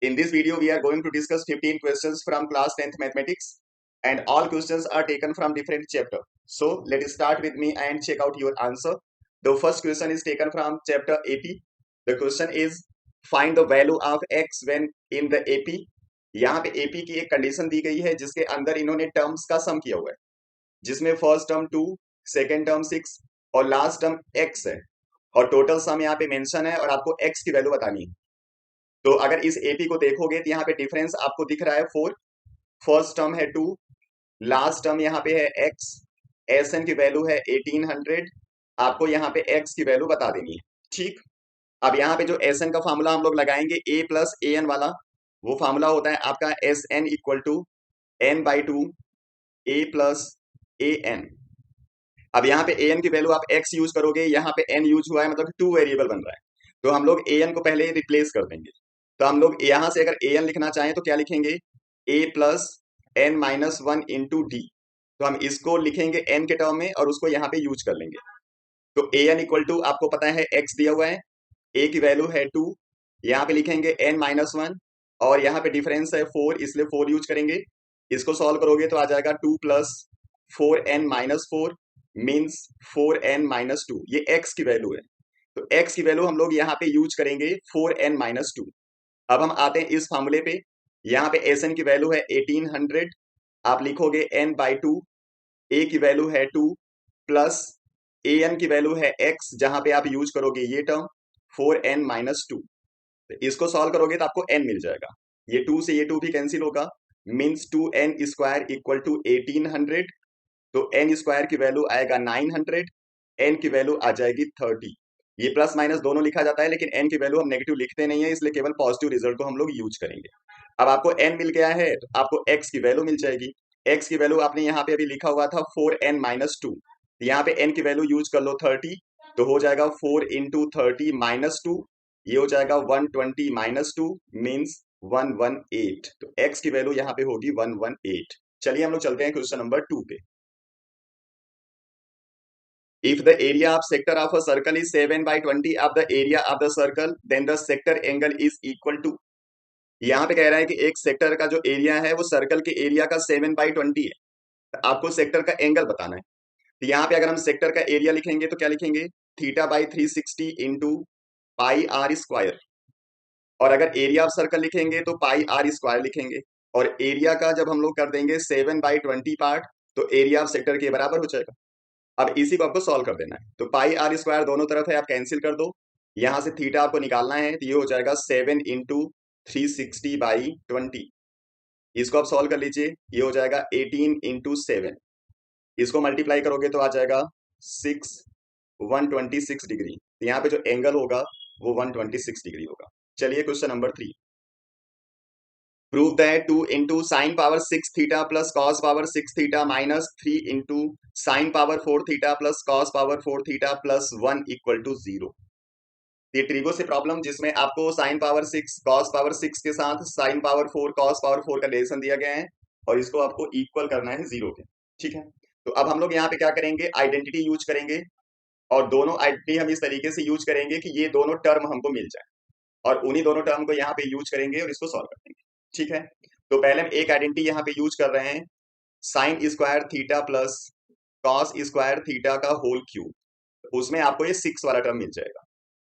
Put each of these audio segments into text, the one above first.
In this video, we are going to discuss 15 questions from class 10th mathematics, and all questions are taken from different chapter. So let's start with me and check out your answer. The first question is taken from chapter AP. The question is find the value of x when in the AP. यहाँ पे AP की एक condition दी गई है जिसके अंदर इन्होंने terms का सम किया हुआ है, जिसमें फर्स्ट टर्म 2, सेकेंड टर्म 6 और लास्ट टर्म x है, और टोटल सम यहाँ पे मेंशन है और आपको x की वैल्यू बतानी है। तो अगर इस एपी को देखोगे तो यहाँ पे डिफरेंस आपको दिख रहा है 4, फर्स्ट टर्म है 2, लास्ट टर्म यहाँ पे है x, एसएन की वैल्यू है 1800, आपको यहाँ पे x की वैल्यू बता देनी है। ठीक, अब यहाँ पे जो एसएन का फॉर्मूला हम लोग लगाएंगे a प्लस ए एन वाला, वो फॉर्मूला होता है आपका S N equal to N by two A plus A N. अब यहाँ पे ए एन की वैल्यू आप x यूज करोगे, यहाँ पे n यूज हुआ है मतलब 2 वेरिएबल बन रहा है, तो हम लोग ए एन को पहले रिप्लेस कर देंगे। तो हम लोग यहां से अगर ए एन लिखना चाहें तो क्या लिखेंगे, a plus N minus one into D. तो हम इसको लिखेंगे n के टर्म में और उसको यहाँ पे यूज कर लेंगे। तो ए एन इक्वल टू आपको पता है x दिया हुआ है, a की वैल्यू है 2, यहाँ पे लिखेंगे n माइनस वन, और यहाँ पे डिफरेंस है 4 इसलिए 4 यूज करेंगे। इसको सॉल्व करोगे तो आ जाएगा 2 plus 4n minus 4 means 4n minus 2, ये x की वैल्यू है। तो x की वैल्यू हम लोग यहाँ पे यूज करेंगे 4n माइनस 2। अब हम आते हैं इस फॉर्मूले पे, यहाँ पे एस एन की वैल्यू है 1800, आप लिखोगे n बाई टू, ए की वैल्यू है 2 प्लस ए एन की वैल्यू है x, जहां पे आप यूज करोगे ये टर्म 4n माइनस 2। इसको सॉल्व करोगे तो आपको n मिल जाएगा, ये 2 से ये 2 भी कैंसिल होगा, means 2n square equal to 1800। तो n स्क्वायर की वैल्यू आएगा 900, n की वैल्यू आ जाएगी 30। ये प्लस माइनस दोनों लिखा जाता है लेकिन n की वैल्यू हम नेगेटिव लिखते नहीं है, इसलिए केवल पॉजिटिव रिजल्ट को हम लोग यूज करेंगे। अब आपको n मिल गया है तो आपको x की वैल्यू मिल जाएगी। x की वैल्यू आपने यहाँ पे अभी लिखा हुआ था 4n माइनस 2, यहाँ पे n की वैल्यू यूज कर लो 30, तो हो जाएगा 4 इंटू 30 माइनस 2, ये हो जाएगा 120 माइनस 2 मीन्स 118। तो x की वैल्यू यहाँ पे होगी 118। चलिए हम लोग चलते हैं क्वेश्चन नंबर 2 पे। If the area of sector of a circle is 7 by 20 of the area of the circle, then the sector angle is equal to। यहाँ पे कह रहा है कि एक सेक्टर का जो एरिया है वो सर्कल के एरिया का 7 बाई 20 है, तो आपको सेक्टर का एंगल बताना है। तो यहाँ पे अगर हम सेक्टर का एरिया लिखेंगे तो क्या लिखेंगे, theta by 360 into pi are square, और अगर एरिया ऑफ सर्कल लिखेंगे तो पाई आर स्क्वायर लिखेंगे, और एरिया का जब हम लोग कर देंगे 7 बाई 20 पार्ट, तो एरिया ऑफ सेक्टर के बराबर हो जाएगा। अब इसी को आपको सॉल्व कर देना है, तो पाई आर स्क्वायर दोनों तरफ है, आप कैंसिल कर दो, यहां से थीटा आपको निकालना है, तो ये हो जाएगा 7 इंटू 360/20। इसको आप सॉल्व कर लीजिए, ये हो जाएगा 18 इंटू 7, इसको मल्टीप्लाई करोगे तो आ जाएगा 126 डिग्री। तो यहाँ पे जो एंगल होगा वो 126 डिग्री होगा। चलिए question number 3, prove that 2 into sine power 6 theta plus cos power 6 theta minus 3 into sine power 4 theta plus cos power 4 theta plus 1 equal to 0। ये ट्रिगो से प्रॉब्लम जिसमें आपको साइन पावर 6 कॉस पावर 6 के साथ sign power 4 cos power 4 का relation दिया गया है, और इसको आपको इक्वल करना है 0 के। ठीक है, तो अब हम लोग यहाँ पे क्या करेंगे, आइडेंटिटी यूज करेंगे, और दोनों आइडेंटिटी हम इस तरीके से यूज करेंगे कि ये दोनों टर्म हमको मिल जाए, और उन्हीं दोनों टर्म को यहाँ पे यूज करेंगे और इसको सॉल्व कर देंगे। ठीक है, तो पहले हम एक आइडेंटिटी यहाँ पे यूज कर रहे हैं, sign square theta plus cos square theta का होल क्यूब, उसमें आपको ये 6 वाला टर्म मिल जाएगा।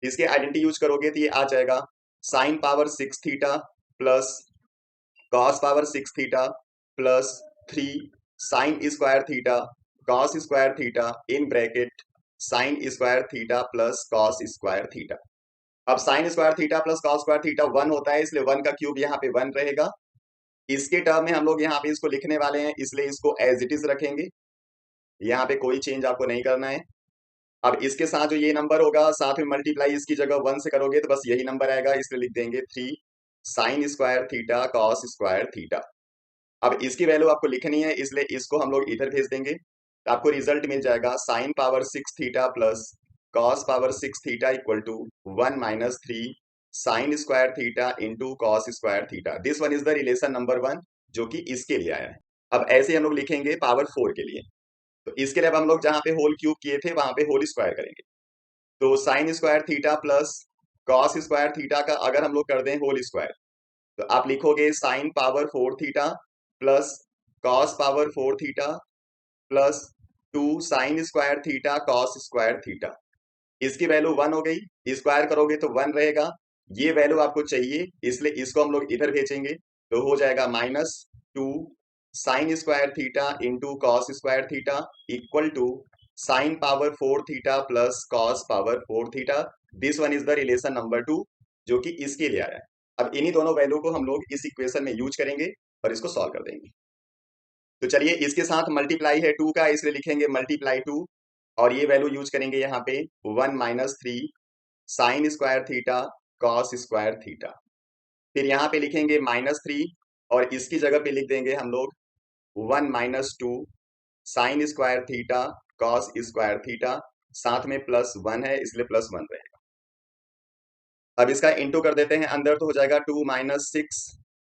इसके आइडेंटिटी यूज करोगे तो ये आ जाएगा sine power 6 theta plus cos power 6 theta plus 3 sine square theta cos square theta in bracket sine square theta plus cos square theta. अब sine square theta plus cos square theta 1 होता है, इसलिए 1 का क्यूब यहाँ पे 1 रहेगा। इसके term में हम लोग यहाँ पे इसको लिखने वाले हैं, इसलिए इसको एज इट इज रखेंगे, यहाँ पे कोई चेंज आपको नहीं करना है। अब इसके साथ जो ये नंबर होगा साथ में मल्टीप्लाई इसकी जगह 1 से करोगे तो बस यही नंबर आएगा, इसलिए लिख देंगे 3 sine square theta cos square theta. अब इसकी वैल्यू आपको लिखनी है, इसलिए इसको हम लोग इधर भेज देंगे, तो आपको रिजल्ट मिल जाएगा sine power 6 theta plus cos power 6 theta equal to 1 minus 3 sine square theta into cos square theta. This one is the relation number 1 जो कि इसके लिए आया है। अब ऐसे हम लोग लिखेंगे पावर 4 के लिए, तो इसके लिए अब हम लोग जहां पे होल क्यूब किए थे वहां पे होल स्क्वायर करेंगे। तो sign square theta plus cos square theta का अगर हम लोग कर दें होल स्क्वायर, तो आप लिखोगे sign power 4 theta plus cos power 4 theta plus 2 sine square theta cos square theta. इसकी वैल्यू 1 हो गई, स्क्वायर करोगे तो 1 रहेगा। ये वैल्यू आपको चाहिए, इसलिए इसको हम लोग इधर भेजेंगे, तो हो जाएगा -2 sine square theta into cos square theta equal to sine power 4 theta plus cos power 4 theta. This one is the relation number 2 जो कि इसके लिए आ रहा है। अब इन्हीं दोनों वैल्यू को हम लोग इस इक्वेशन में यूज करेंगे और इसको सॉल्व कर देंगे। तो चलिए इसके साथ मल्टीप्लाई है 2 का, इसलिए लिखेंगे मल्टीप्लाई 2 और ये वैल्यू यूज करेंगे यहाँ पे 1 -3 sine square theta cos square theta. फिर यहाँ पे लिखेंगे -3 और इसकी जगह पे लिख देंगे हम लोग 1 -2 sine square theta cos square theta, साथ में +1 है इसलिए +1 रहेगा। अब इसका इंटू कर देते हैं अंदर, तो हो जाएगा 2 -6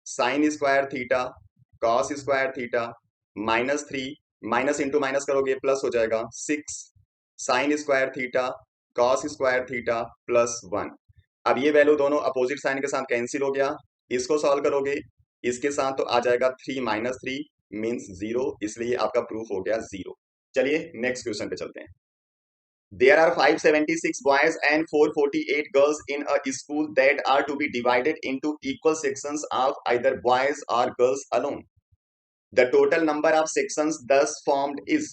sign square theta cos square theta -3 minus into minus करोगे प्लस हो जाएगा 6 sign square theta cos square theta +1। अब ये वैल्यू दोनों अपोजिट साइन के साथ कैंसिल हो गया, इसको सॉल्व करोगे इसके साथ तो आ जाएगा 3 -3 मीन्स 0, इसलिए आपका प्रूफ हो गया 0। चलिए नेक्स्ट क्वेश्चन पे चलते हैं। There are 576 boys and 448 girls in a school that are to be divided into equal sections of either boys or girls alone. The total number of sections thus formed is।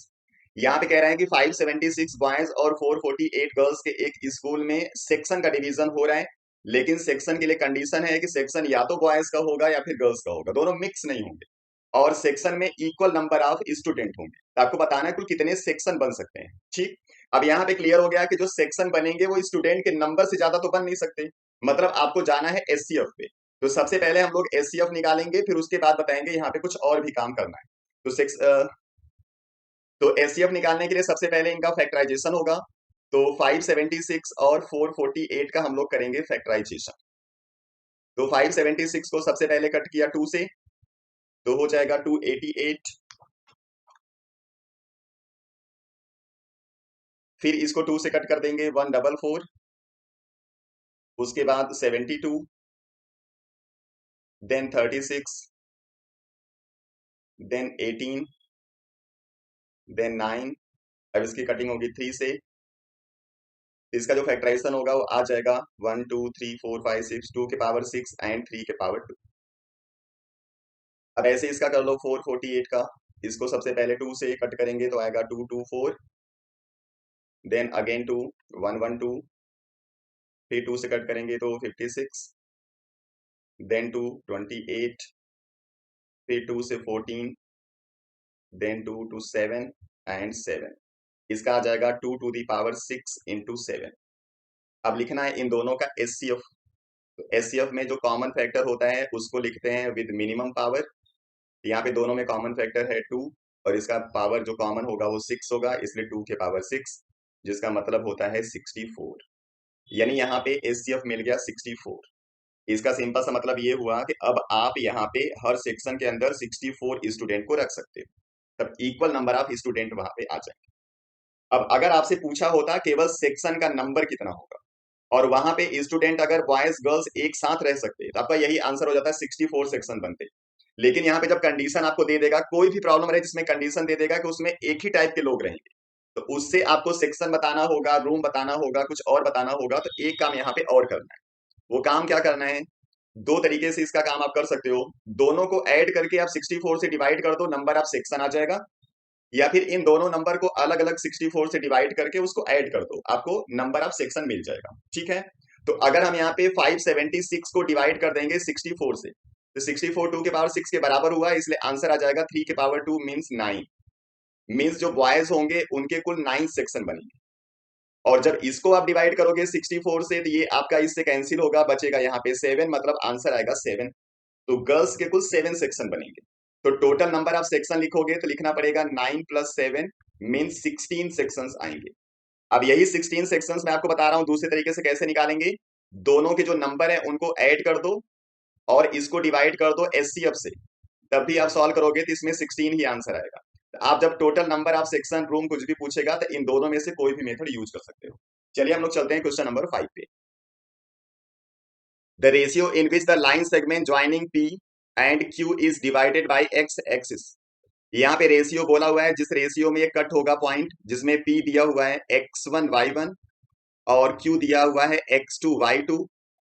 यहाँ पे कह रहे हैं कि 576 boys और 448 girls के एक school में सेक्शन का डिवीजन हो रहा है, लेकिन सेक्शन के लिए कंडीशन है कि सेक्शन या तो बॉयज का होगा या फिर गर्ल्स का होगा, दोनों मिक्स नहीं होंगे, और सेक्शन में इक्वल नंबर ऑफ स्टूडेंट होंगे। तो आपको बताना है कुल कितने सेक्शन बन सकते हैं। ठीक, अब यहाँ पे क्लियर हो गया कि जो सेक्शन बनेंगे वो स्टूडेंट के नंबर से ज्यादा तो बन नहीं सकते, मतलब आपको जाना है एचसीएफ पे। तो सबसे पहले हम लोग एचसीएफ निकालेंगे, फिर उसके बाद बताएंगे यहाँ पे कुछ और भी काम करना है। तो एचसीएफ निकालने के लिए सबसे पहले इनका फैक्टराइजेशन होगा। तो 576 और 448 का हम लोग करेंगे फैक्टराइजेशन। तो 576 को सबसे पहले कट किया 2 से, तो हो जाएगा 288, फिर इसको 2 से कट कर देंगे 144, उसके बाद 72, देन 36, देन 18, देन 9। अब इसकी कटिंग होगी 3 से, इसका जो फैक्टराइजेशन होगा वो आ जाएगा 1 2 3 4 5 6, 2 के पावर 6 एंड 3 के पावर 2। अब ऐसे इसका कर लो 448 का, इसको सबसे पहले 2 से कट करेंगे तो आएगा 224, देन अगेन 2 112, फिर 2 से कट करेंगे तो 56, देन 2 28, फिर 2 से 14, देन 2 to 7 एंड 7। इसका आ जाएगा 2 to the power 6 into 7। अब लिखना है इन दोनों का एचसीएफ। तो एचसीएफ में जो कॉमन फैक्टर होता है उसको लिखते हैं विद मिनिमम पावर। यहाँ पे दोनों में कॉमन फैक्टर है 2 और इसका पावर जो कॉमन होगा वो 6 होगा, इसलिए 2 के पावर 6, जिसका मतलब होता है 64। यानी यहाँ पे एचसीएफ मिल गया 64। इसका सिंपल सा मतलब ये हुआ कि अब आप यहाँ पे हर सेक्शन के अंदर 64 स्टूडेंट को रख सकते हो, तब इक्वल नंबर ऑफ स्टूडेंट वहां पे आ जाएंगे। अब अगर आपसे पूछा होता केवल सेक्शन का नंबर कितना होगा और वहां पे स्टूडेंट अगर बॉयज गर्ल्स एक साथ रह सकते तो आपका यही आंसर हो जाता है 64 सेक्शन बनते। लेकिन यहाँ पे जब कंडीशन आपको दे देगा, कोई भी प्रॉब्लम रहे जिसमें कंडीशन दे देगा कि उसमें एक ही टाइप के लोग रहेंगे, तो उससे आपको सेक्शन बताना होगा, रूम बताना होगा, कुछ और बताना होगा। तो एक काम यहाँ पे और करना है, वो काम क्या करना है, दो तरीके से इसका काम आप कर सकते हो। दोनों को ऐड करके आप 64 से डिवाइड कर दो, नंबर ऑफ सेक्शन आ जाएगा, या फिर इन दोनों नंबर को अलग अलग 64 से डिवाइड करके उसको ऐड कर दो, आपको नंबर ऑफ सेक्शन मिल जाएगा। ठीक है, तो अगर हम यहाँ पे 576 को डिवाइड कर देंगे 64 से, तो 64 2 के पावर 6 के बराबर हुआ, इसलिए आंसर आ जाएगा 3 के पावर 2 मीन्स 9। मीन्स जो बॉयज होंगे उनके कुल 9 सेक्शन बनेंगे। और जब इसको आप डिवाइड करोगे 64 से, तो ये आपका इससे कैंसिल होगा, बचेगा यहाँ पे 7, मतलब आंसर आएगा 7। तो गर्ल्स के कुल 7 सेक्शन बनेंगे। तो टोटल नंबर ऑफ सेक्शन लिखोगे तो लिखना पड़ेगा 9 + 7 मीन्स 16 सेक्शंस आएंगे। अब यही 16 सेक्शंस मैं आपको बता रहा हूं दूसरे तरीके से कैसे निकालेंगे। दोनों के जो नंबर है उनको ऐड कर दो और इसको डिवाइड कर दो एचसीएफ से, तब भी आप सॉल्व करोगे तो इसमें 16 ही आंसर आएगा। तो आप जब total number of section, room कुछ भी पूछेगा तो इन दोनों में से कोई भी मेथड यूज कर सकते हो। चलिए हम लोग चलते हैं क्वेश्चन नंबर 5 पे। The ratio in which the line segment joining P and Q is divided by x axis. यहाँ पे रेशियो बोला हुआ है, जिस रेशियो में ये कट होगा पॉइंट, जिसमें पी दिया हुआ है x1 y1 और क्यू दिया हुआ है x2 y2,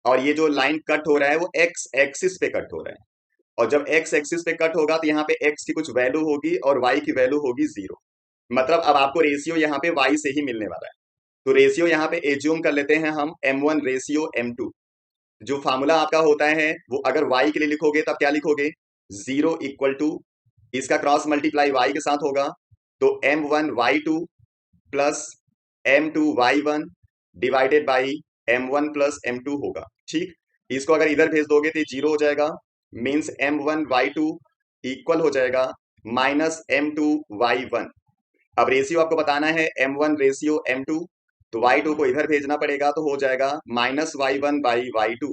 और ये जो लाइन कट हो रहा है वो एक्स एक्सिस पे कट हो रहा है। और जब एक्स एक्सिस पे कट होगा तो यहाँ पे एक्स की कुछ वैल्यू होगी और वाई की वैल्यू होगी 0। मतलब अब आपको रेशियो यहाँ पे वाई से ही मिलने वाला है। तो रेशियो यहाँ पे एज्यूम कर लेते हैं हम m1 रेशियो m2। जो फार्मूला आपका होता है वो अगर y के लिए लिखोगे तब क्या लिखोगे, 0 इक्वल टू इसका क्रॉस मल्टीप्लाई y के साथ होगा, तो m1 y2 plus m2 y1 divided by m1 plus m2 होगा। ठीक, इसको अगर इधर भेज दोगे तो 0 हो जाएगा, मीन्स m1 y2 इक्वल हो जाएगा -m2 y1। अब रेशियो आपको बताना है m1 रेशियो m2, तो y2 को इधर भेजना पड़ेगा, तो हो जाएगा -y1/y2।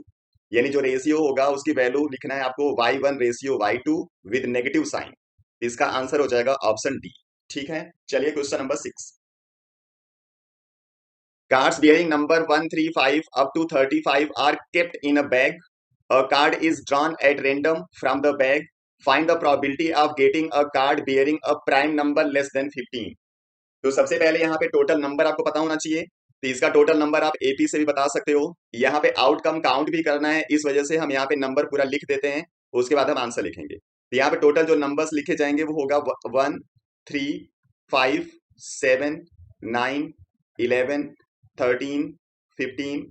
यानी जो रेशियो होगा उसकी वैल्यू लिखना है आपको y1 ratio y2 with negative sign. इसका आंसर हो जाएगा ऑप्शन डी। ठीक है, चलिए question number 6। Cards bearing number 135 up to 35 are kept in a bag. A card is drawn at random from the bag. Find the probability of getting a card bearing a prime number less than 15. तो सबसे पहले यहाँ पे total number आपको पता होना चाहिए, तो इसका टोटल नंबर आप एपी से भी बता सकते हो। यहाँ पे आउटकम काउंट भी करना है, इस वजह से हम यहाँ पे नंबर पूरा लिख देते हैं, उसके बाद हम आंसर लिखेंगे। तो यहाँ पे टोटल जो नंबर्स लिखे जाएंगे वो होगा 1 3 5 7 9 11 13 15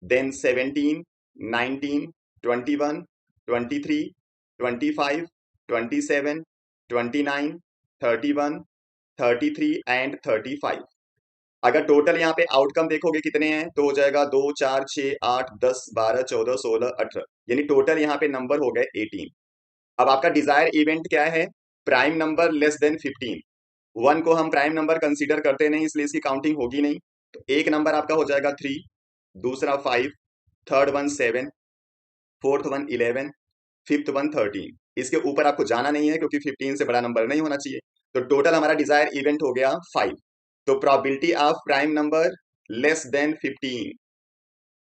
देन 17 19 21 23 25 27 29 31 33 एंड 35। अगर टोटल यहाँ पे आउटकम देखोगे कितने हैं तो हो जाएगा 2 4 6 8 10 12 14 16 18, यानी टोटल यहाँ पे नंबर हो गए 18। अब आपका डिजायर इवेंट क्या है, प्राइम नंबर लेस देन 15। 1 को हम प्राइम नंबर कंसीडर करते नहीं, इसलिए इसकी काउंटिंग होगी नहीं। तो एक नंबर आपका हो जाएगा 3, दूसरा 5, third one 7, fourth one 11, fifth one 13। इसके ऊपर आपको जाना नहीं है क्योंकि 15 से बड़ा नंबर नहीं होना चाहिए। तो टोटल हमारा डिजायर इवेंट हो गया 5। तो probability of prime number less than 15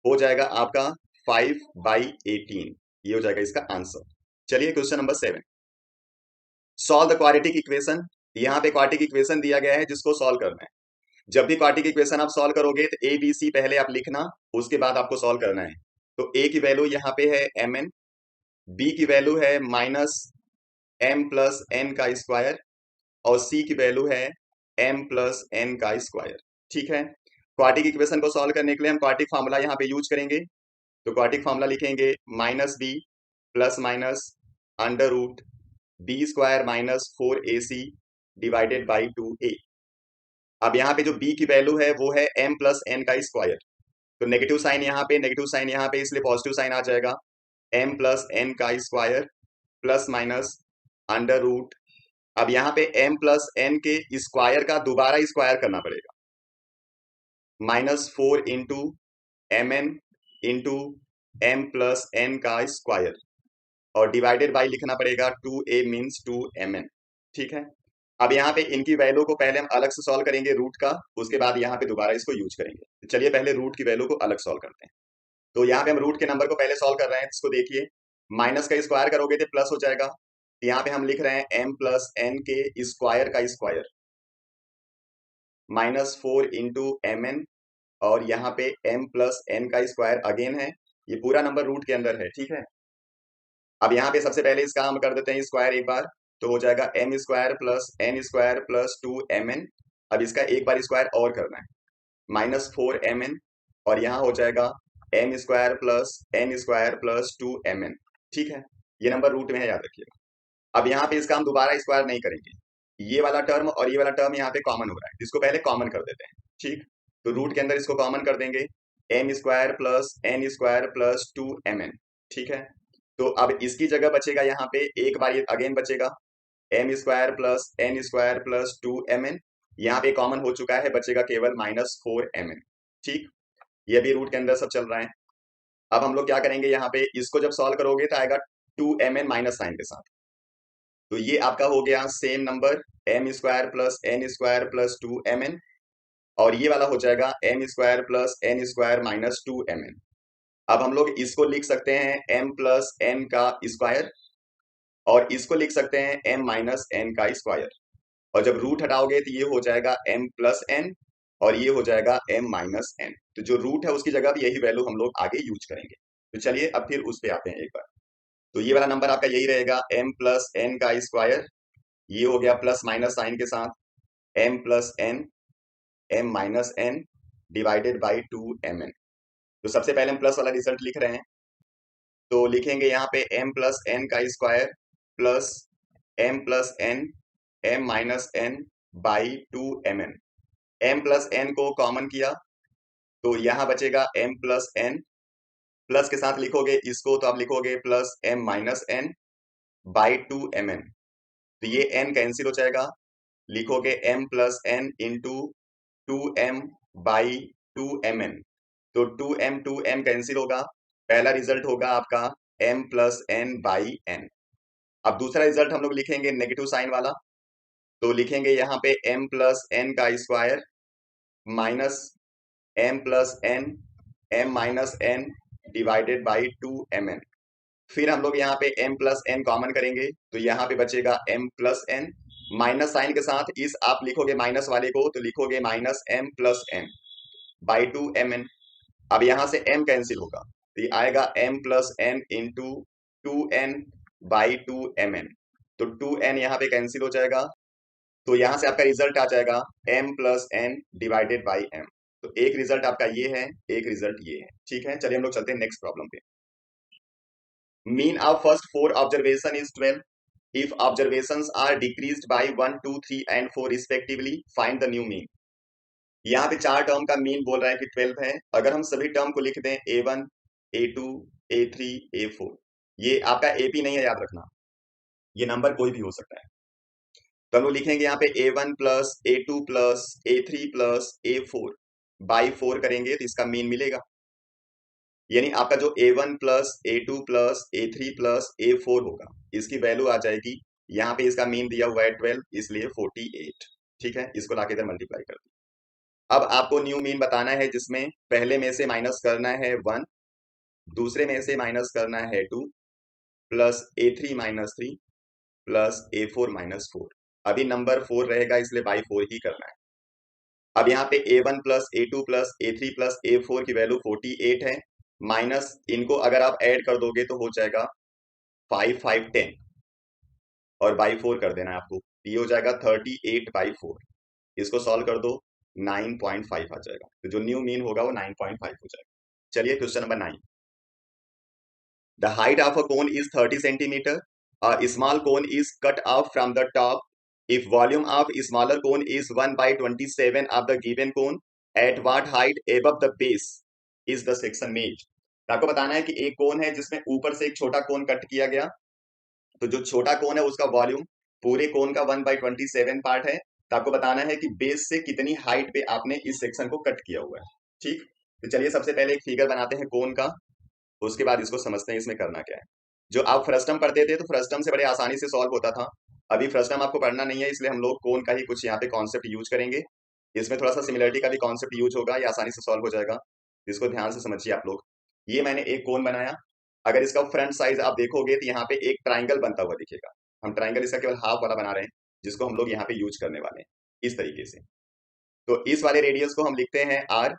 हो जाएगा आपका 5/18। ये हो जाएगा इसका आंसर। चलिए question number 7। Solve the quadratic equation. यहाँ पे क्वाड्रेटिक इक्वेशन दिया गया है जिसको सॉल्व करना है। जब भी क्वाड्रेटिक इक्वेशन आप सॉल्व करोगे तो ए बी सी पहले आप लिखना, उसके बाद आपको सॉल्व करना है। तो ए की वैल्यू यहाँ पे है mn, बी की वैल्यू है -m+n का स्क्वायर, और सी की वैल्यू है m+n का स्क्वायर। ठीक है, क्वाड्रेटिक इक्वेशन को सॉल्व करने के लिए हम क्वाड्रेटिक फार्मूला यहाँ पे यूज करेंगे। तो क्वाड्रेटिक फार्मूला लिखेंगे -b plus minus under root b² -4ac divided by 2a। अब यहाँ पे जो b की वैल्यू है वो है m+n का स्क्वायर, तो नेगेटिव साइन यहाँ पे, नेगेटिव साइन यहाँ पे, इसलिए पॉजिटिव साइन आ जाएगा। m+n का square plus minus under root, अब यहाँ पे m+n के स्क्वायर का दोबारा स्क्वायर करना पड़ेगा, -4 इंटू mn इंटू m+n का स्क्वायर, और डिवाइडेड बाई लिखना पड़ेगा 2a मीन्स 2mn। ठीक है, अब यहाँ पे इनकी वैल्यू को पहले हम अलग से सॉल्व करेंगे रूट का, उसके बाद यहाँ पे दोबारा इसको यूज करेंगे। तो चलिए पहले रूट की वैल्यू को अलग सॉल्व करते हैं। तो यहाँ पे हम रूट के नंबर को पहले सॉल्व कर रहे हैं, इसको देखिए, माइनस का स्क्वायर करोगे तो प्लस हो जाएगा। यहाँ पे हम लिख रहे हैं m+n के स्क्वायर का स्क्वायर -4 इंटू mn, और यहाँ पे m+n का स्क्वायर अगेन है, ये पूरा नंबर रूट के अंदर है। ठीक है, अब यहाँ पे सबसे पहले इसका हम कर देते हैं स्क्वायर एक बार, तो हो जाएगा m² plus n² plus 2mn। अब इसका एक बार स्क्वायर और करना है, -4mn, और यहाँ हो जाएगा m² plus n² plus 2mn। ठीक है, ये नंबर रूट में है, याद रखिएगा। अब यहाँ पे इसका हम दोबारा स्क्वायर नहीं करेंगे, ये वाला टर्म और ये वाला टर्म यहाँ पे कॉमन हो रहा है, इसको पहले कॉमन कर देते हैं। ठीक, तो रूट के अंदर इसको कॉमन कर देंगे, m² plus n² plus 2mn। ठीक है, तो अब इसकी जगह बचेगा यहाँ पे एक बार ये अगेन बचेगा m² plus n² plus 2mn, यहाँ पे कॉमन हो चुका है, बचेगा केवल -4mn। ठीक, ये भी रूट के अंदर सब चल रहा है। अब हम लोग क्या करेंगे, यहाँ पे इसको जब सॉल्व करोगे तो आएगा 2mn माइनस साइन के साथ, तो ये आपका हो गया same number m² plus n² plus 2mn, और ये वाला हो जाएगा m² plus n² minus 2mn। अब हम लोग इसको लिख सकते हैं m प्लस n का स्क्वायर, और इसको लिख सकते हैं m माइनस n का स्क्वायर। और जब रूट हटाओगे तो ये हो जाएगा m प्लस n, और ये हो जाएगा m माइनस n। तो जो रूट है उसकी जगह भी यही वैल्यू हम लोग आगे यूज करेंगे। तो चलिए अब फिर उस पे आते हैं एक बार। तो ये वाला नंबर आपका यही रहेगा m प्लस n का स्क्वायर, ये हो गया प्लस माइनस साइन के साथ m plus n, m minus n divided by 2mn। तो सबसे पहले हम प्लस वाला रिजल्ट लिख रहे हैं, तो लिखेंगे यहाँ पे m प्लस n का square plus m plus n m minus n by 2mn। m plus n को कॉमन किया तो यहाँ बचेगा m प्लस n, प्लस के साथ लिखोगे इसको तो आप लिखोगे plus m minus n by 2mn। तो ये n कैंसिल हो जाएगा, लिखोगे m plus n into 2m by 2mn। तो 2m कैंसिल होगा, पहला रिजल्ट होगा आपका m plus n by n। अब दूसरा रिजल्ट हम लोग लिखेंगे नेगेटिव साइन वाला, तो लिखेंगे यहाँ पे m प्लस n का square minus m plus n m minus n divided by 2mn। फिर हम लोग यहाँ पे m प्लस n कॉमन करेंगे तो यहाँ पे बचेगा m plus n, minus sign के साथ इस आप लिखोगे माइनस वाले को तो लिखोगे minus m plus n by 2mn। अब यहाँ से m कैंसिल होगा तो ये आएगा m plus n into 2n by 2mn। तो 2n यहाँ पे कैंसिल हो जाएगा, तो यहाँ से आपका रिजल्ट आ जाएगा m plus n divided by m। तो एक रिजल्ट आपका ये है, एक रिजल्ट ये है। ठीक है, चलिए हम लोग चलते हैं नेक्स्ट प्रॉब्लम पे। Mean of first four observation is 12। If observations are decreased by 1 2 3 and 4 respectively find the new mean. यहाँ पे चार टर्म का मीन बोल रहा है कि 12 है। अगर हम सभी टर्म को लिख दें a1 a2 a3 a4, ये आपका AP नहीं है, याद रखना, ये नंबर कोई भी हो सकता है। तो हम लोग लिखेंगे यहाँ पे a1 plus a2 plus a3 plus a4 by 4 करेंगे तो इसका मीन मिलेगा। यानी आपका जो a1 plus a2 plus a3 plus a4 होगा, इसकी वैल्यू आ जाएगी, यहाँ पे इसका मीन दिया हुआ है 12 इसलिए 48। ठीक है, इसको लाके इधर मल्टीप्लाई कर दिया। अब आपको न्यू मीन बताना है जिसमें पहले में से माइनस करना है 1, दूसरे में से माइनस करना है 2 plus a3 minus 3 plus a4 minus 4। अभी नंबर 4 रहेगा इसलिए बाई 4 ही करना है। अब यहाँ पे a1 plus a2 plus a3 plus a4 की वैल्यू 48 है, माइनस इनको अगर आप ऐड कर दोगे तो हो जाएगा 5 5 10, और बाई 4 कर देना है आपको, ये हो जाएगा 38 बाई 4। इसको सॉल्व कर दो 9.5 आ जाएगा, तो जो न्यू मीन होगा वो 9.5 हो जाएगा। चलिए question number 9। The height of a cone is 30 centimetre. A small cone is cut off from the top. If volume of smaller cone is 1/27 of the given cone, at what height above the base is the section made. आपको बताना है कि एक कोन है जिसमें ऊपर से एक छोटा कोन कट किया गया, तो जो छोटा कोन है उसका वॉल्यूम पूरे कोन का 1/27 पार्ट है। तो आपको बताना है कि बेस से कितनी हाइट पे आपने इस सेक्शन को कट किया हुआ है। ठीक, तो चलिए सबसे पहले एक फिगर बनाते हैं कोन का, उसके बाद इसको समझते हैं इसमें करना क्या है। जो आप फ्रस्टम पढ़ते थे तो फ्रस्टम से बड़े आसानी से सॉल्व होता था। अभी फ्रस्टम आपको पढ़ना नहीं है, इसलिए हम लोग कोन का ही कुछ यहाँ पे कॉन्सेप्ट यूज करेंगे। इसमें थोड़ा सा सिमिलरिटी का भी कॉन्सेप्ट यूज होगा, ये आसानी से सॉल्व हो जाएगा। इसको ध्यान से समझिए आप लोग। ये मैंने एक कोन बनाया, अगर इसका फ्रंट साइज आप देखोगे तो यहाँ पे एक ट्राइंगल बनता हुआ दिखेगा। हम ट्राइंगल इसका केवल हाफ वाला बना रहे हैं, जिसको हम लोग यहाँ पे यूज करने वाले हैं इस तरीके से। तो इस वाले रेडियस को हम लिखते हैं r,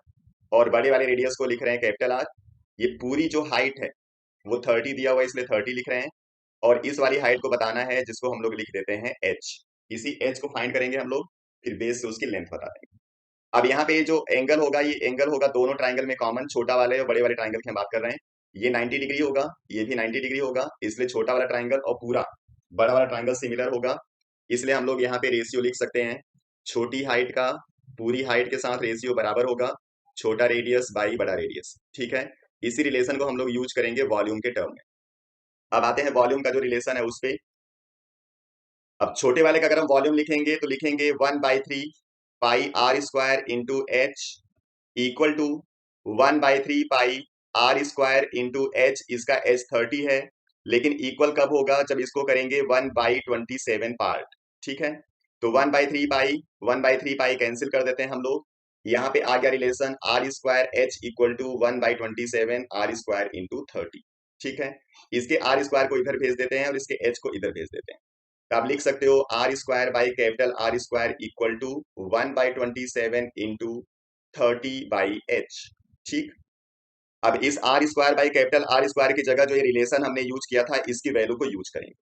और बड़े वाले रेडियस को लिख रहे हैं कैपिटल R। ये पूरी जो हाइट है वो 30 दिया हुआ है इसलिए 30 लिख रहे हैं, और इस वाली हाइट को बताना है जिसको हम लोग लिख देते हैं h। इसी h को फाइंड करेंगे हम लोग, फिर बेस से उसकी लेंथ बता देंगे। अब यहाँ पे जो एंगल होगा, ये एंगल होगा दोनों ट्राइंगल में कॉमन, छोटा वाले और बड़े वाले ट्राइंगल की हम बात कर रहे हैं। ये 90 डिग्री होगा, ये भी 90 डिग्री होगा, इसलिए छोटा वाला ट्राइंगल और पूरा बड़ा वाला ट्राइंगल सिमिलर होगा। इसलिए हम लोग यहाँ पे रेशियो लिख सकते हैं, छोटी हाइट का पूरी हाइट के साथ रेशियो बराबर होगा छोटा रेडियस बाई बड़ा रेडियस। ठीक है, इसी रिलेशन को हम लोग यूज करेंगे वॉल्यूम के टर्म में। अब आते हैं वॉल्यूम का जो रिलेशन है उस पे। अब छोटे वाले का अगर हम वॉल्यूम लिखेंगे तो लिखेंगे 1/3 pi are square into h equal to 1/3 pi are square into h. इसका एच 30 है, लेकिन इक्वल कब होगा, जब इसको करेंगे 1/27 पार्ट। ठीक है, तो 1/3 पाई कैंसिल कर देते हैं हम लोग, यहाँ पे आ गया relation R square H equal to 1/27 R square into 30। ठीक है, इसके आर स्क्वायर को इधर भेज देते हैं और इसके एच को इधर भेज देते हैं। तो आप लिख सकते हो R square by capital R square equal to 1/27 into 30/h। ठीक, अब इस R square by capital R square की जगह जो ये रिलेशन हमने यूज किया था इसकी वैल्यू को यूज करेंगे,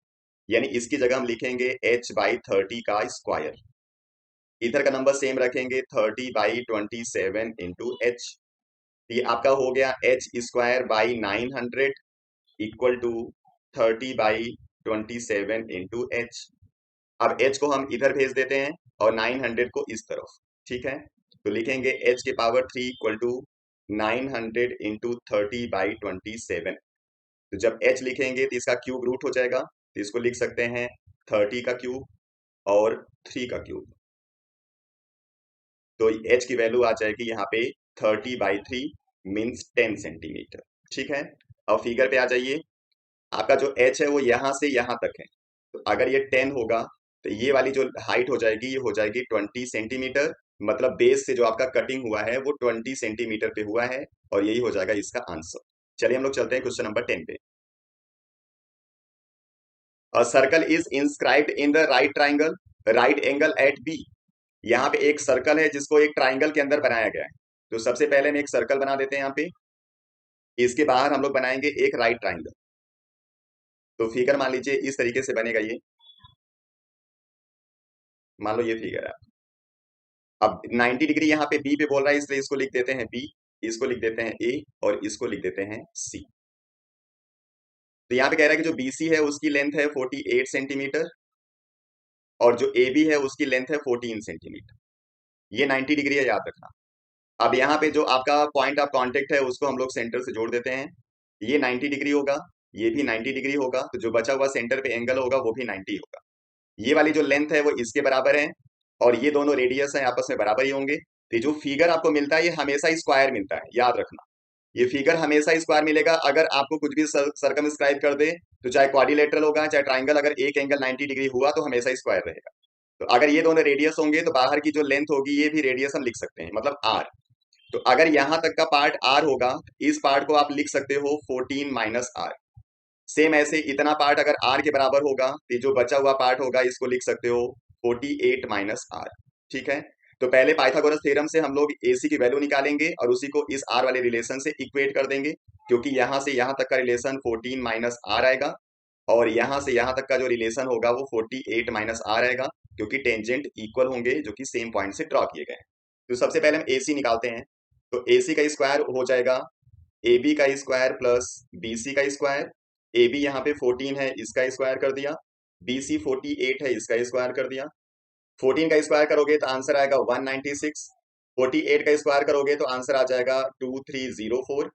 यानी इसकी जगह हम लिखेंगे h/30 का स्क्वायर, इधर का नंबर सेम रखेंगे 30/27 इंटू एच। ये आपका हो गया H square by 900 equal to 30/27 into H. अब h को हम इधर भेज देते हैं और 900 को इस तरफ। ठीक है, तो लिखेंगे h की पावर 3 इक्वल टू 900 इंटू 30/27। तो जब h लिखेंगे तो इसका क्यूब रूट हो जाएगा, तो इसको लिख सकते हैं 30 का क्यूब और 3 का क्यूब। तो h की वैल्यू आ जाएगी यहाँ पे 30/3 मीन्स 10 सेंटीमीटर। ठीक है, अब फिगर पे आ जाइए। आपका जो h है वो यहाँ से यहाँ तक है, तो अगर ये 10 होगा तो ये वाली जो हाइट हो जाएगी ये हो जाएगी 20 सेंटीमीटर। मतलब बेस से जो आपका कटिंग हुआ है वो 20 सेंटीमीटर पे हुआ है और यही हो जाएगा इसका आंसर। चलिए हम लोग चलते हैं क्वेश्चन नंबर 10 पे। A circle is inscribed in the right triangle right angle at B. यहाँ पे एक सर्कल है जिसको एक ट्राइंगल के अंदर बनाया गया है। तो सबसे पहले हम एक सर्कल बना देते हैं यहाँ पे, इसके बाहर हम लोग बनाएंगे एक राइट ट्राइंगल। तो फिगर मान लीजिए इस तरीके से बनेगा ये, मान लो ये फिगर है। अब 90 डिग्री यहाँ पे बी पे बोल रहा है इसलिए इसको लिख देते हैं बी, इसको लिख देते हैं ए और इसको लिख देते हैं सी। तो यहाँ पे कह रहा है कि जो बीसी है उसकी लेंथ है 48 सेंटीमीटर और जो ए बी है उसकी लेंथ है 14 सेंटीमीटर। ये 90 डिग्री है, याद रखना। अब यहाँ पे जो आपका पॉइंट ऑफ कांटेक्ट है उसको हम लोग सेंटर से जोड़ देते हैं। ये 90 डिग्री होगा, ये भी 90 डिग्री होगा, तो जो बचा हुआ सेंटर पे एंगल होगा वो भी 90 होगा। ये वाली जो लेंथ है वो इसके बराबर है और ये दोनों रेडियस है आपस में बराबर ही होंगे। तो जो फिगर आपको मिलता है ये हमेशा स्क्वायर मिलता है, याद रखना। ये फिगर हमेशा स्क्वायर मिलेगा। अगर आपको कुछ भी सर्कमस्क्राइब कर दे तो चाहे क्वाड्रिलेटरल होगा चाहे ट्राइंगल, अगर एक एंगल 90 डिग्री हुआ तो हमेशा स्क्वायर रहेगा। तो अगर ये दोनों रेडियस होंगे तो बाहर की जो लेंथ होगी ये भी रेडियस हम लिख सकते हैं, मतलब आर। तो अगर यहां तक का पार्ट आर होगा इस पार्ट को आप लिख सकते हो 14 माइनस आर। सेम ऐसे इतना पार्ट अगर आर के बराबर होगा तो जो बचा हुआ पार्ट होगा इसको लिख सकते हो 48 माइनस आर। ठीक है, तो पहले पाइथागोरस थ्योरम से हम लोग AC की वैल्यू निकालेंगे और उसी को इस आर वाले रिलेशन से इक्वेट कर देंगे, क्योंकि यहां से यहां तक का रिलेशन 14 माइनस आर आएगा और यहां से यहां तक का जो रिलेशन होगा वो 48 माइनस आर आएगा, क्योंकि टेंजेंट इक्वल होंगे जो कि सेम पॉइंट से ड्रॉ किए गए हैं। तो सबसे पहले हम AC निकालते हैं। तो AC का स्क्वायर हो जाएगा AB का स्क्वायर प्लस BC का स्क्वायर। AB यहाँ पे 14 है, इसका स्क्वायर कर दिया। BC 48 है, इसका स्क्वायर कर दिया। 14 का स्क्वायर करोगे तो आंसर आएगा 196। 48 का स्क्वायर करोगे तो आंसर आ जाएगा 2304।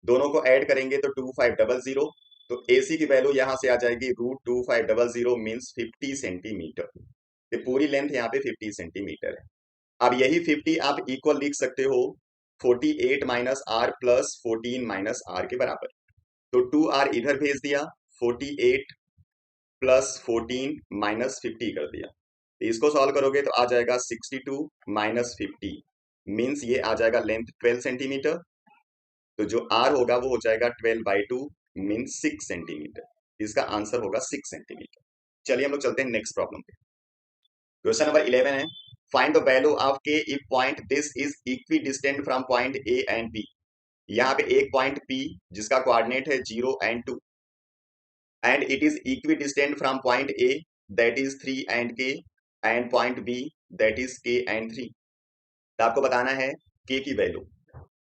दोनों को ऐड करेंगे तो 2500। तो AC की वैल्यू यहाँ से आ जाएगी √2500 मीन्स 50 सेंटीमीटर। ये पूरी लेंथ यहाँ पे 50 सेंटीमीटर है। अब यही 50 आप इक्वल लिख सकते हो 48 minus R plus 14 minus R के बराबर। तो 2r इधर भेज दिया, 48 प्लस 14 माइनस 50 कर दिया। इसको सॉल्व करोगे तो आ जाएगा 62 माइनस 50 मीन्स ये आ जाएगा लेंथ 12 सेंटीमीटर। तो जो r होगा वो हो जाएगा 12/2 मीन्स 6 सेंटीमीटर। इसका आंसर होगा 6 सेंटीमीटर। चलिए हम लोग चलते हैं नेक्स्ट प्रॉब्लम पे। क्वेश्चन नंबर 11 है, find the value of k if point this is equi distant from point A and B। यहाँ पे एक पॉइंट P जिसका कोऑर्डिनेट है 0 and 2 and it is equi distant from point A that is 3 and k and point B that is k and 3। तो आपको बताना है k की वैल्यू।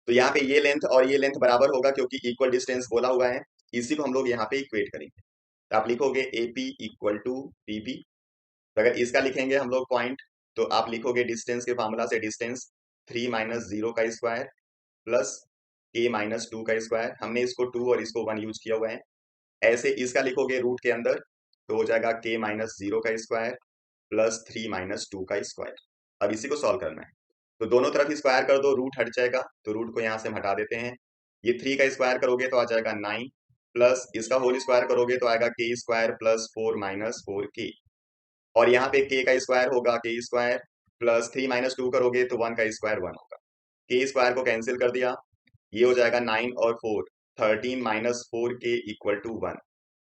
तो यहाँ पे ये लेंथ और ये लेंथ बराबर होगा क्योंकि इक्वल डिस्टेंस बोला हुआ है, इसी को हम लोग यहाँ पे इक्वेट करेंगे। तो आप लिखोगे AP इक्वल टू PB। तो अगर इसका लिखेंगे हम लोग पॉइंट तो आप लिखोगे डिस्टेंस के फार्मूला से डिस्टेंस 3 माइनस 0 का स्क्वायर प्लस k माइनस 2 का स्क्वायर। हमने इसको 2 और इसको 1 यूज किया हुआ है। ऐसे इसका लिखोगे रूट के अंदर तो हो जाएगा k माइनस 0 का स्क्वायर प्लस 3 माइनस 2 का स्क्वायर। अब इसी को सॉल्व करना है, तो दोनों तरफ स्क्वायर कर दो, रूट हट जाएगा तो रूट को यहाँ से हम हटा देते हैं। ये 3 का स्क्वायर करोगे तो आ जाएगा 9 प्लस इसका होल स्क्वायर करोगे तो आएगा k square plus 4 minus 4k और यहाँ पे k का स्क्वायर होगा k स्क्वायर प्लस 3 माइनस 2 करोगे तो 1 का स्क्वायर 1 होगा। के स्क्वायर को कैंसिल कर दिया, ये हो जाएगा 9 और 4, 13 माइनस 4k इक्वल टू 1।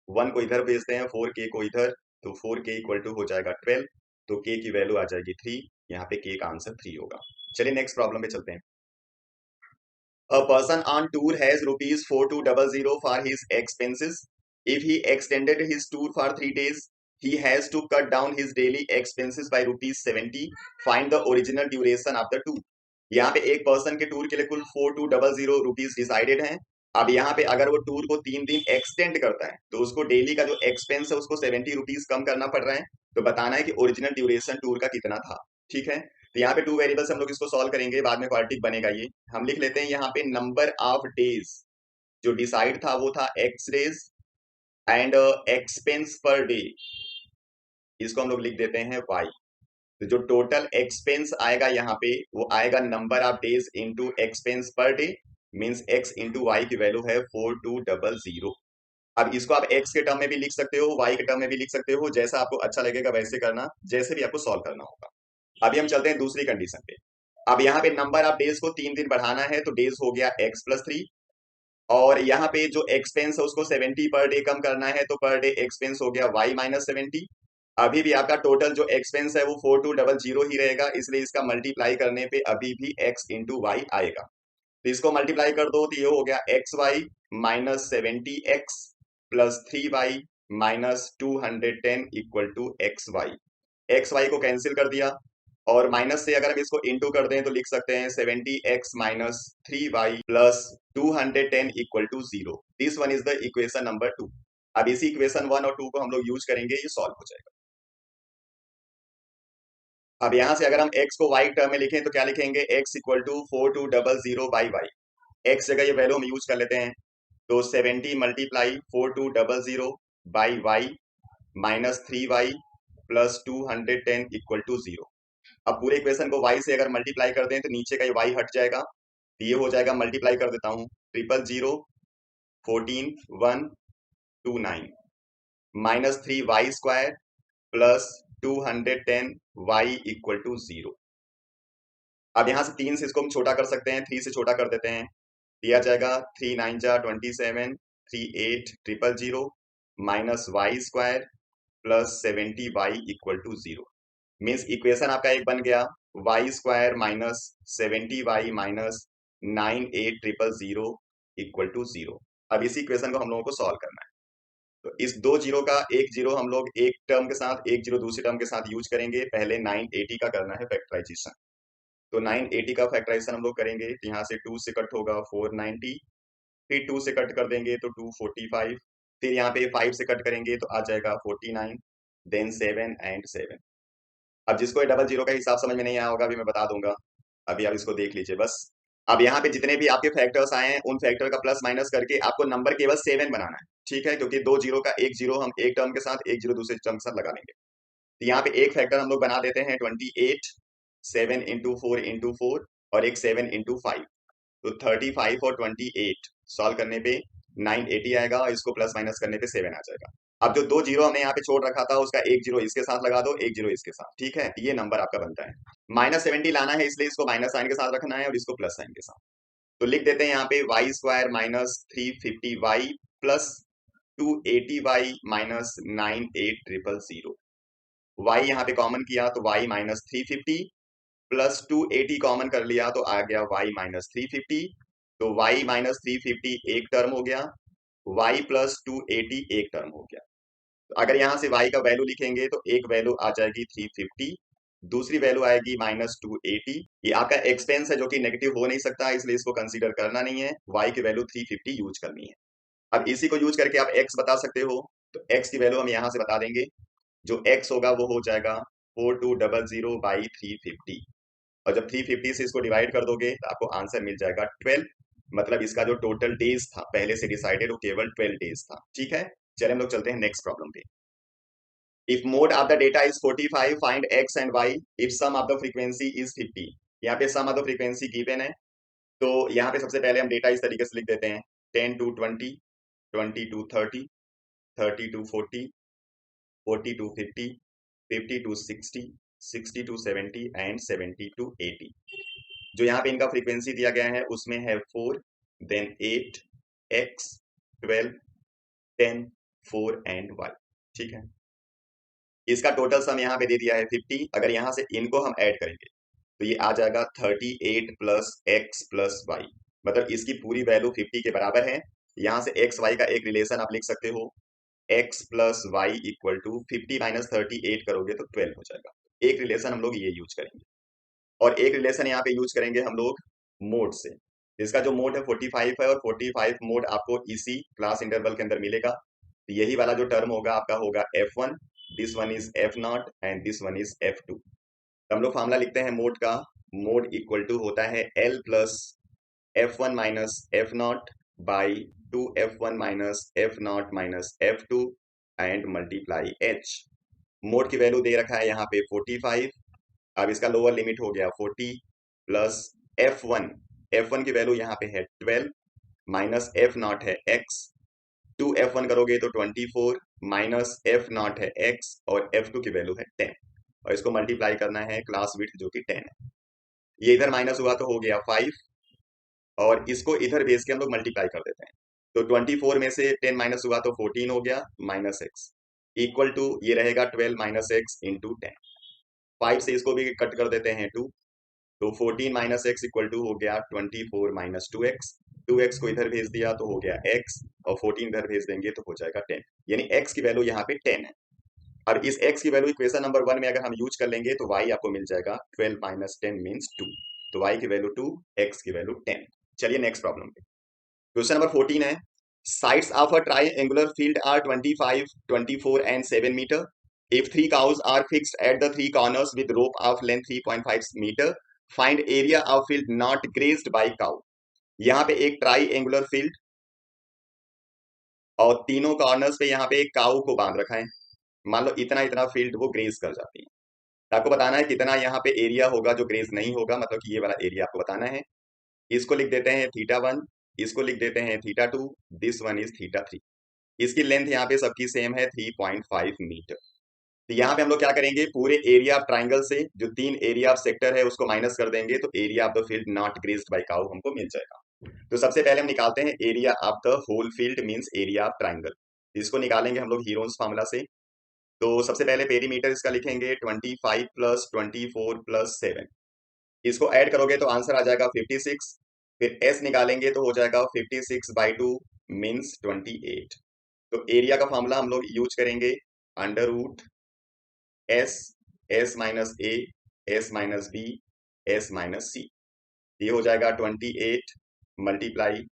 1 को इधर भेजते हैं, 4k को इधर, तो 4k इक्वल टू हो जाएगा 12, तो k की वैल्यू आ जाएगी 3। यहाँ पे k का आंसर 3 होगा। चलिए नेक्स्ट प्रॉब्लम पे चलते हैं। A person on tour has rupees 4200 for his expenses. If he extended his tour for 3 days, he has to cut down his daily expenses by rupees 70. Find the original duration of the tour. यहाँ पे एक person के tour के लिए कुल 4200 rupees decided है। अब यहाँ पे अगर वो टूर को 3 दिन एक्सटेंड करता है तो उसको डेली का जो एक्सपेंस है उसको 70 रुपीज कम करना पड़ रहा है। तो बताना है कि ओरिजिनल ड्यूरेशन टूर का कितना था। ठीक है, तो यहाँ पे 2 वेरिएबल्स हम लोग इसको सॉल्व करेंगे, बाद में क्वाड्रेटिक बनेगा। ये हम लिख लेते हैं यहाँ पे नंबर ऑफ डेज जो डिसाइड था वो था x days and expense per day, इसको हम लोग लिख देते हैं y। तो जो टोटल एक्सपेंस आएगा यहाँ पे वो आएगा number of days into expense per day, means x into y की वैल्यू है 4200। अब इसको आप x के टर्म में भी लिख सकते हो, y के टर्म में भी लिख सकते हो, जैसा आपको अच्छा लगेगा वैसे करना, जैसे भी आपको सॉल्व करना होगा। अभी हम चलते हैं दूसरी कंडीशन पे। अब यहाँ पे नंबर ऑफ डेज को 3 दिन बढ़ाना है, तो डेज हो गया x+3, और यहाँ पे जो एक्सपेंस है उसको 70 पर डे कम करना है, तो पर डे एक्सपेंस हो गया y-70। अभी भी आपका टोटल जो एक्सपेंस है वो 4200 ही रहेगा, इसलिए इसका मल्टीप्लाई करने पे अभी भी x इंटू वाई आएगा। तो इसको मल्टीप्लाई कर दो तो ये हो गया xy-70x plus 3y minus 210 equal to xy को कैंसिल कर दिया, और माइनस से अगर हम इसको इंटू कर दें तो लिख सकते हैं 70x minus 3y plus 210 equal to 0। This one is the equation number 2। अब इसी इक्वेशन 1 और 2 को हम लोग यूज करेंगे, ये सॉल्व हो जाएगा। अब यहां से अगर हम x को y टर्म में लिखें तो क्या लिखेंगे, x equal to 4200 by y. x जगह ये वैल्यू हम यूज कर लेते हैं, तो 70 multiply 4200 by y minus 3y plus 210 equal to 0। अब पूरे इक्वेशन को y से अगर मल्टीप्लाई कर दें तो नीचे का ये y हट जाएगा, तो ये हो जाएगा, मल्टीप्लाई कर देता हूं, 000 14 129 minus 3y square plus 210 y equal to 0। अब यहां से 3 से इसको हम छोटा कर सकते हैं, 3 से छोटा कर देते हैं, दिया जाएगा 3 9 जा 27 3 8 000 minus y square plus 70y equal to 0। Means equation आपका एक बन गया, y square minus 70y minus 98000 equal to 0। अब इसी इक्वेशन को हम लोगों को सॉल्व करना है, तो इस 2 जीरो का एक जीरो हम लोग एक टर्म के साथ, एक जीरो दूसरी टर्म के साथ यूज करेंगे। पहले 980 का करना है फैक्टराइजेशन, तो 980 का फैक्टराइजेशन हम लोग करेंगे, तो यहाँ से 2 से कट होगा 490, फिर 2 से कट कर देंगे तो 245, फिर यहाँ पे 5 से कट करेंगे तो आ जाएगा 49, देन 7 एंड 7। अब जिसको ये डबल जीरो का हिसाब समझ में नहीं आया होगा अभी मैं बता दूंगा, अभी आप इसको देख लीजिए बस। अब यहाँ पे जितने भी आपके फैक्टर्स आए हैं उन फैक्टर का प्लस माइनस करके आपको नंबर केवल 7 बनाना है। ठीक है, क्योंकि 2 जीरो का एक जीरो हम एक टर्म के साथ, एक जीरो दूसरे टर्म के साथ लगा लेंगे। तो यहाँ पे एक फैक्टर हम लोग बना देते हैं 28, 7 इंटू 4 इंटू 4, और एक 7 इंटू 5, तो 35 और 28 सॉल्व करने पे 980 आएगा, और इसको प्लस माइनस करने पे 7 आ जाएगा। अब जो 2 जीरो हमने यहाँ पे छोड़ रखा था उसका एक जीरो इसके साथ लगा दो, एक जीरो इसके साथ। ठीक है, ये नंबर आपका बनता है। -70 लाना है, इसलिए इसको माइनस साइन के साथ रखना है और इसको प्लस साइन के साथ। तो लिख देते हैं यहाँ पे y square minus 350y plus 280y minus 98000। y यहाँ पे कॉमन किया तो y माइनस 350 प्लस 280 कॉमन कर लिया तो आ गया y माइनस 350, तो y माइनस 350 एक टर्म हो गया, y प्लस 280 एक टर्म हो गया। तो अगर यहाँ से y का वैल्यू लिखेंगे तो एक वैल्यू आ जाएगी 350, दूसरी वैल्यू आएगी माइनस 280। ये आपका एक्सपेंस है जो कि नेगेटिव हो नहीं सकता, इसलिए इसको कंसीडर करना नहीं है, y की वैल्यू 350 यूज करनी है। अब इसी को यूज करके आप x बता सकते हो, तो x की वैल्यू हम यहाँ से बता देंगे, जो x होगा वो हो जाएगा 4200 बाई 350, और जब 350 से इसको डिवाइड कर दोगे तो आपको आंसर मिल जाएगा 12। मतलब इसका जो टोटल डेज था पहले से डिसाइडेड वो केवल 12 डेज था। ठीक है, चलिए हम लोग चलते हैं नेक्स्ट प्रॉब्लम पे। If mode of the data is 45, find x and y if sum of the frequency is 50। यहाँ पे sum of the frequency given है, तो यहाँ पे सबसे पहले हम डेटा इस तरीके से लिख देते हैं, 10 to 20, 20 to 30, 30 to 40, 40 to 50, 50 to 60, 60 to 70 and 70 to 80। जो यहाँ पे इनका फ्रीक्वेंसी दिया गया है उसमें है 4, देन 8, x, 12, 10, 4 एंड y। ठीक है, इसका टोटल सम यहाँ पे दे दिया है 50। अगर यहाँ से इनको हम ऐड करेंगे तो ये आ जाएगा 38 प्लस एक्स प्लस वाई, मतलब इसकी पूरी वैल्यू 50 के बराबर है। यहाँ से एक्स वाई का एक रिलेशन आप लिख सकते हो, x plus y equal to 50 minus 38 करोगे तो 12 हो जाएगा। एक रिलेशन हम लोग ये यूज करेंगे, और एक रिलेशन यहाँ पे यूज करेंगे हम लोग मोड से। इसका जो मोड है 45 है, और 45 मोड आपको इसी क्लास इंटरवल के अंदर मिलेगा। तो यही वाला जो टर्म होगा आपका होगा F1, this one is F0 and this one is F2। तो हम लोग फॉर्मूला लिखते हैं मोड का, मोड इक्वल टू होता है L plus F1 minus F0 by 2F1 minus F0 minus F2 and multiply H। Mode की वैल्यू दे रखा है यहाँ पे 45, अब इसका लोअर लिमिट हो गया 40 प्लस F1, F1 की वैल्यू यहाँ पे है 12 माइनस F0 है x, 2F1 करोगे तो 24 माइनस F0 है x, और F2 की वैल्यू है 10, और इसको मल्टीप्लाई करना है क्लास विड्थ जो कि 10 है। ये इधर माइनस हुआ तो हो गया 5, और इसको इधर भेज के हम लोग मल्टीप्लाई कर देते हैं। तो 24 में से 10 माइनस हुआ तो 14 हो गया माइनस x, इक्वल टू ये रहेगा 12 माइनस x इंटू 10। 5 से इसको भी कट कर देते हैं 2, तो 14 माइनस एक्स इक्वल टू हो गया 24 माइनस 2x। 2x को इधर भेज दिया तो हो गया x, और 14 इधर भेज देंगे तो हो जाएगा 10, यानी x की वैल्यू यहाँ पे 10 है। अब इस x की वैल्यू इक्वेशन नंबर 1 में अगर हम यूज कर लेंगे तो y आपको मिल जाएगा 12 माइनस 10 मीन्स 2, तो y की वैल्यू 2, x की वैल्यू 10। चलिए नेक्स्ट प्रॉब्लम पे, क्वेश्चन नंबर 14 है, sides of a triangular field are 25, 24 and 7 meter. If 3 cows are fixed at the 3 corners with rope of length 3.5 meter, find area of field not grazed by cow। यहाँ पे एक try angular field और तीनों corners पे यहाँ पे एक काऊ को बांध रखा है। मान लो इतना इतना फील्ड वो ग्रेज कर जाती है, तो आपको बताना है कितना यहाँ पे एरिया होगा जो ग्रेज नहीं होगा, मतलब कि ये वाला एरिया आपको बताना है। इसको लिख देते हैं θ1, इसको लिख देते हैं θ2, दिस वन इज θ3। इसकी लेंथ यहाँ पे सबकी सेम है 3.5 मीटर। तो यहाँ पे हम लोग क्या करेंगे, पूरे एरिया ऑफ ट्राइंगल से जो 3 एरिया ऑफ सेक्टर है उसको माइनस कर देंगे, तो area of the field not grazed by cow हमको मिल जाएगा। तो सबसे पहले हम निकालते हैं area of the whole field means area of triangle. इसको निकालेंगे हम लोग हीरोन्स फार्मूला से। तो सबसे पहले पेरीमीटर इसका लिखेंगे 25 प्लस 24 प्लस 7, इसको ऐड करोगे तो आंसर आ जाएगा 56। फिर एस निकालेंगे तो हो जाएगा 56/2 मीन्स 28। तो एरिया का फॉर्मूला हम लोग यूज करेंगे under root s minus a, s minus b, s minus c. ये हो जाएगा 28 मल्टीप्लाई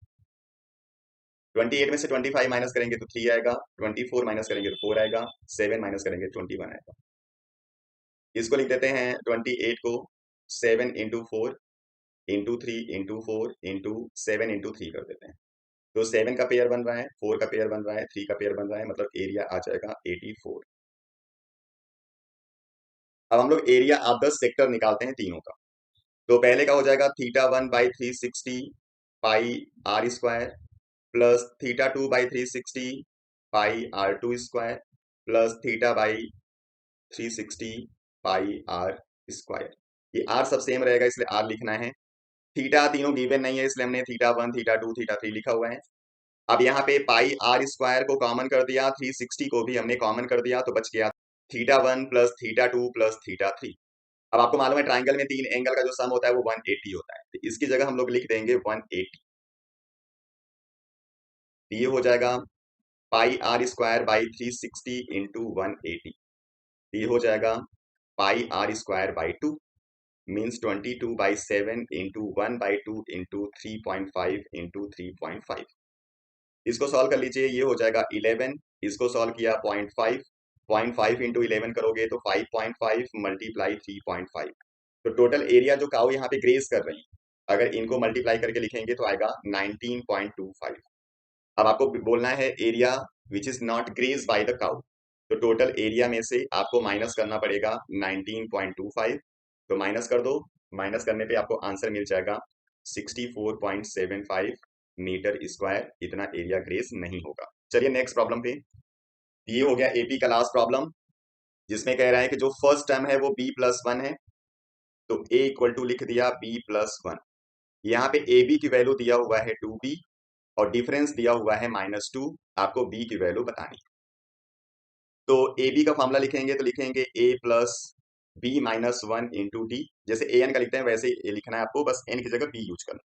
28 में से 25 माइनस करेंगे तो 3 आएगा, 24 माइनस करेंगे तो 4 आएगा, 7 माइनस करेंगे 21 आएगा। इसको लिख देते हैं 28 को 7 into 4 into 3 into 4 into 7 into 3 कर देते हैं। तो 7 का पेयर बन रहा है, 4 का पेयर बन रहा है, 3 का पेयर बन रहा है, मतलब एरिया आ जाएगा 84। अब हम लोग एरिया ऑफ द सेक्टर निकालते हैं तीनों का। तो पहले का हो जाएगा θ1/360 pi are square plus θ2/360 pi R2 square plus θ/360 pi are square. ये आर सब सेम रहेगा इसलिए आर लिखना है। थीटा तीनों गिवन नहीं है इसलिए हमने θ1, θ2, θ3 लिखा हुआ है। अब यहाँ पे पाई आर स्क्वायर को कॉमन कर दिया, 360 को भी हमने कॉमन कर दिया, तो बच गया θ1 प्लस θ2 प्लस θ3। अब आपको मालूम है ट्राइंगल में 3 एंगल का जो सम होता है वो 180 होता है, तो इसकी जगह हम लोग लिख देंगे 180। ये हो जाएगा pi are square by 360 into 180। ये हो जाएगा pi are square by 2 means 22/7 into 1/2 into 3.5 into 3.5। इसको सॉल्व कर लीजिए, ये हो जाएगा 11। इसको सॉल्व किया 0.5 इंटू 11 करोगे तो 5.5 मल्टीप्लाई 3.5। तो टोटल एरिया जो काऊ यहाँ पे ग्रेज कर रही है अगर इनको मल्टीप्लाई करके लिखेंगे तो आएगा 19.25। अब आपको बोलना है area which is not grazed by the cow, तो टोटल एरिया में से आपको माइनस करना पड़ेगा 19.25। तो माइनस कर दो, माइनस करने पे आपको आंसर मिल जाएगा 64.75 मीटर स्क्वायर, इतना एरिया ग्रेज नहीं होगा। चलिए नेक्स्ट प्रॉब्लम पे, ये हो गया एपी का लास्ट प्रॉब्लम जिसमें कह रहा है कि जो फर्स्ट टर्म है वो b+1 है तो a इक्वल टू लिख दिया b प्लस 1। यहाँ पे ए बी की वैल्यू दिया हुआ है 2b और डिफरेंस दिया हुआ है -2। आपको b की वैल्यू बतानी है। तो ए बी का फॉर्मूला लिखेंगे तो लिखेंगे a plus b minus 1 into D. जैसे ए एन का लिखते हैं वैसे ही लिखना है आपको, बस एन की जगह b यूज करना।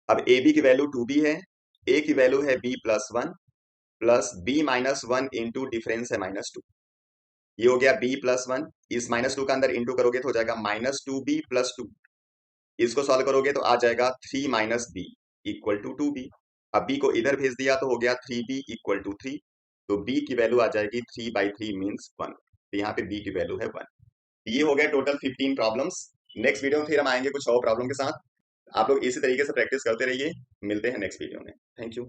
अब ए बी की वैल्यू 2b है, a की वैल्यू है b plus 1 plus b minus 1 into difference है -2। ये हो गया b प्लस 1, इस -2 का अंदर इंटू करोगे तो हो जाएगा -2b प्लस 2। इसको सॉल्व करोगे तो आ जाएगा 3 minus B equal to 2b। अब b को इधर भेज दिया तो हो गया 3b इक्वल टू 3। तो b की वैल्यू आ जाएगी 3/3 मीन्स 1। तो यहाँ पे b की वैल्यू है 1। ये हो गया टोटल 15 प्रॉब्लम्स। नेक्स्ट वीडियो में फिर हम आएंगे कुछ और प्रॉब्लम के साथ। आप लोग इसी तरीके से प्रैक्टिस करते रहिए। मिलते हैं नेक्स्ट वीडियो में। Thank you.